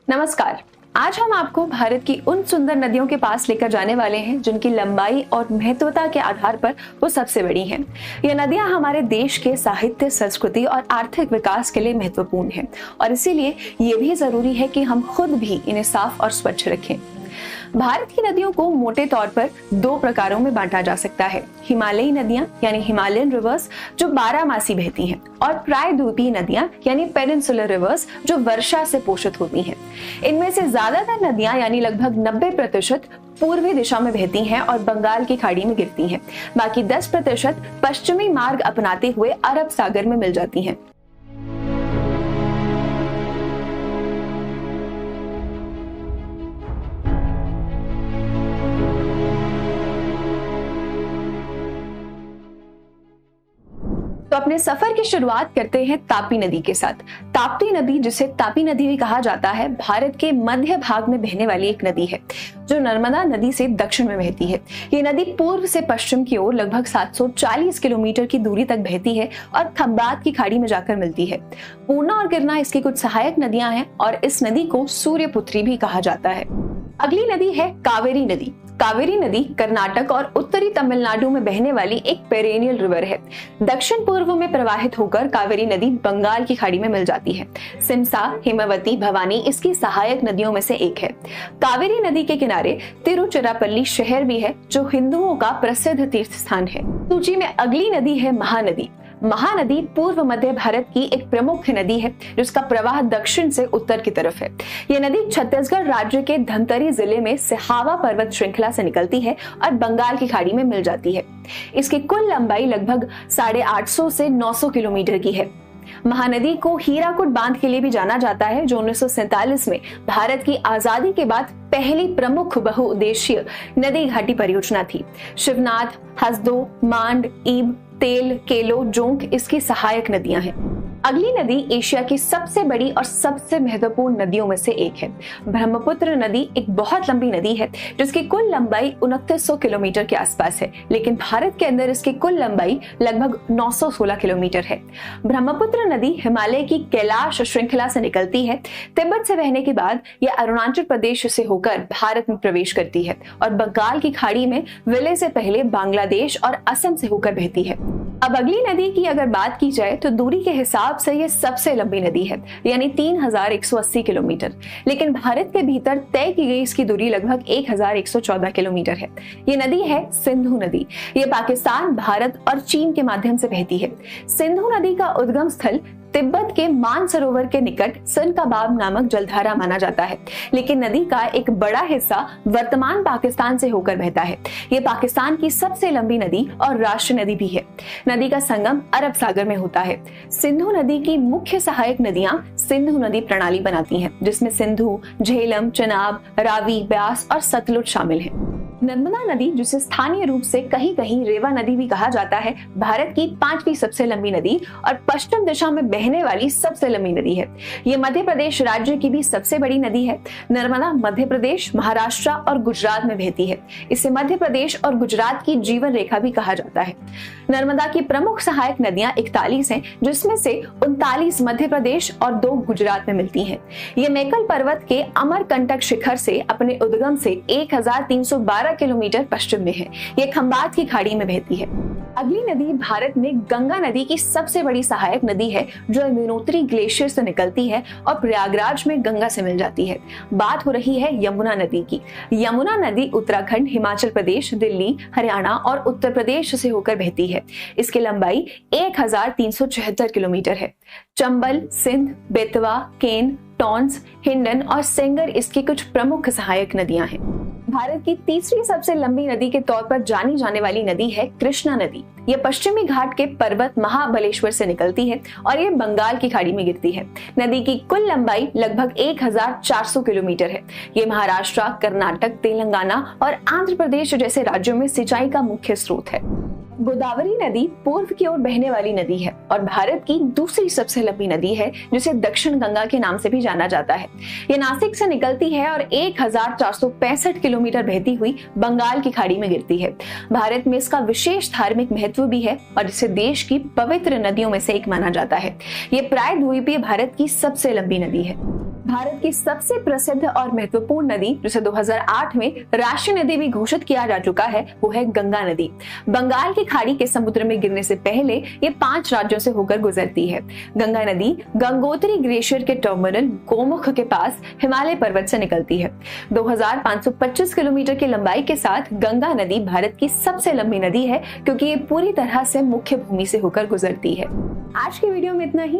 नमस्कार। आज हम आपको भारत की उन सुंदर नदियों के पास लेकर जाने वाले हैं जिनकी लंबाई और महत्वता के आधार पर वो सबसे बड़ी हैं। ये नदियां हमारे देश के साहित्य, संस्कृति और आर्थिक विकास के लिए महत्वपूर्ण हैं और इसीलिए ये भी जरूरी है कि हम खुद भी इन्हें साफ और स्वच्छ रखें। भारत की नदियों को मोटे तौर पर दो प्रकारों में बांटा जा सकता है। हिमालयी नदियां यानी हिमालयन रिवर्स जो 12 मासी बहती हैं और प्रायद्वीपीय नदियां यानी पेनिनसुलर रिवर्स जो वर्षा से पोषित होती हैं। इनमें से ज्यादातर नदियां यानी लगभग 90% पूर्वी दिशा में बहती हैं और बंगाल की खाड़ी में गिरती हैं। बाकी 10% पश्चिमी मार्ग अपनाते हुए अरब सागर में मिल जाती हैं। तो अपने सफर की शुरुआत करते हैं तापी नदी के साथ। ताप्ती नदी, जिसे तापी नदी भी कहा जाता है, भारत के मध्य भाग में बहने वाली एक नदी है जो नर्मदा नदी से दक्षिण में बहती है। ये नदी पूर्व से पश्चिम की ओर लगभग 740 किलोमीटर की दूरी तक बहती है और खंबात की खाड़ी में जाकर मिलती है। पूर्णा और गिरना इसकी कुछ सहायक नदियां हैं और इस नदी को सूर्यपुत्री भी कहा जाता है। अगली नदी है कावेरी नदी। कावेरी नदी कर्नाटक और उत्तरी तमिलनाडु में बहने वाली एक पेरेनियल रिवर है। दक्षिण पूर्व में प्रवाहित होकर कावेरी नदी बंगाल की खाड़ी में मिल जाती है। सिमसा, हिमवती, भवानी इसकी सहायक नदियों में से एक है। कावेरी नदी के किनारे तिरुचिरापल्ली शहर भी है जो हिंदुओं का प्रसिद्ध तीर्थ स्थान है। सूची में अगली नदी है महानदी। महानदी पूर्व मध्य भारत की एक प्रमुख नदी है जिसका प्रवाह दक्षिण से उत्तर की तरफ है। यह नदी छत्तीसगढ़ राज्य के धमतरी जिले में सिहावा पर्वत श्रृंखला से निकलती है और बंगाल की खाड़ी में मिल जाती है। इसकी कुल लंबाई लगभग 850 से 900 किलोमीटर की है। महानदी को हीराकुड बांध के लिए भी जाना जाता है जो 1947 में भारत की आजादी के बाद पहली प्रमुख बहुउद्देशीय नदी घाटी परियोजना थी। शिवनाथ, हसदो, मांड, ईब, तेल, केलो, जोंक इसकी सहायक नदियां हैं। अगली नदी एशिया की सबसे बड़ी और सबसे महत्वपूर्ण नदियों में से एक है। ब्रह्मपुत्र नदी एक बहुत लंबी नदी है जिसकी कुल लंबाई 2900 किलोमीटर के आसपास है, लेकिन भारत के अंदर इसकी कुल लंबाई लगभग 916 किलोमीटर है। ब्रह्मपुत्र नदी हिमालय की कैलाश श्रृंखला से निकलती है। तिब्बत से बहने के बाद यह अरुणाचल प्रदेश से होकर भारत में प्रवेश करती है और बंगाल की खाड़ी में विलय से पहले बांग्लादेश और असम से होकर बहती है। अब अगली नदी की अगर बात की जाए तो दूरी के हिसाब से ये सबसे लंबी नदी है यानी 3180 किलोमीटर, लेकिन भारत के भीतर तय की गई इसकी दूरी लगभग 1114 किलोमीटर है। ये नदी है सिंधु नदी। ये पाकिस्तान, भारत और चीन के माध्यम से बहती है। सिंधु नदी का उद्गम स्थल तिब्बत के मानसरोवर के निकट सनकाबाब नामक जलधारा माना जाता है, लेकिन नदी का एक बड़ा हिस्सा वर्तमान पाकिस्तान से होकर बहता है। ये पाकिस्तान की सबसे लंबी नदी और राष्ट्रीय नदी भी है। नदी का संगम अरब सागर में होता है। सिंधु नदी की मुख्य सहायक नदियां सिंधु नदी प्रणाली बनाती हैं, जिसमें सिंधु, झेलम, चनाब, रावी, ब्यास और सतलुज शामिल हैं। नर्मदा नदी, जिसे स्थानीय रूप से कहीं कहीं रेवा नदी भी कहा जाता है, भारत की 5वीं सबसे लंबी नदी और पश्चिम दिशा में बहने वाली सबसे लंबी नदी है। ये मध्य प्रदेश राज्य की भी सबसे बड़ी नदी है। नर्मदा मध्य प्रदेश, महाराष्ट्र और गुजरात में बहती है। इसे मध्य प्रदेश और गुजरात की जीवन रेखा भी कहा जाता है। नर्मदा की प्रमुख सहायक नदियां 41 हैं, जिसमें से 39 मध्य प्रदेश और 2 गुजरात में मिलती हैं। ये मेकल पर्वत के अमरकंटक शिखर से अपने उद्गम से 1312 किलोमीटर पश्चिम में है। ये खंबात की खाड़ी में बहती है। अगली नदी भारत में गंगा नदी की सबसे बड़ी सहायक नदी है जो यमुनोत्री ग्लेशियर से निकलती है और प्रयागराज में गंगा से मिल जाती है। बात हो रही है यमुना नदी की। यमुना नदी उत्तराखंड, हिमाचल प्रदेश, दिल्ली, हरियाणा और उत्तर प्रदेश से होकर बहती है। इसकी लंबाई 1376 किलोमीटर है। चंबल, सिंध, बेतवा, केन, टॉन्स, हिंडन और सेंगर इसकी कुछ प्रमुख सहायक नदियां हैं। भारत की तीसरी सबसे लंबी नदी के तौर पर जानी जाने वाली नदी है कृष्णा नदी। ये पश्चिमी घाट के पर्वत महाबलेश्वर से निकलती है और ये बंगाल की खाड़ी में गिरती है। नदी की कुल लंबाई लगभग 1400 किलोमीटर है। ये महाराष्ट्र, कर्नाटक, तेलंगाना और आंध्र प्रदेश जैसे राज्यों में सिंचाई का मुख्य स्रोत है। गोदावरी नदी पूर्व की ओर बहने वाली नदी है और भारत की दूसरी सबसे लंबी नदी है, जिसे दक्षिण गंगा के नाम से भी जाना जाता है। ये नासिक से निकलती है और 1465 किलोमीटर बहती हुई बंगाल की खाड़ी में गिरती है। भारत में इसका विशेष धार्मिक महत्व भी है और इसे देश की पवित्र नदियों में से एक माना जाता है। ये प्रायद्वीपीय भारत की सबसे लंबी नदी है। भारत की सबसे प्रसिद्ध और महत्वपूर्ण नदी जिसे 2008 में राष्ट्रीय नदी भी घोषित किया जा चुका है वो है गंगा नदी। बंगाल की खाड़ी के समुद्र में गिरने से पहले ये 5 राज्यों से होकर गुजरती है। गंगा नदी गंगोत्री ग्लेशियर के टर्मिनल गोमुख के पास हिमालय पर्वत से निकलती है। 2525 किलोमीटर की लंबाई के साथ गंगा नदी भारत की सबसे लंबी नदी है क्योंकि ये पूरी तरह से मुख्य भूमि से होकर गुजरती है। आज की वीडियो में इतना ही।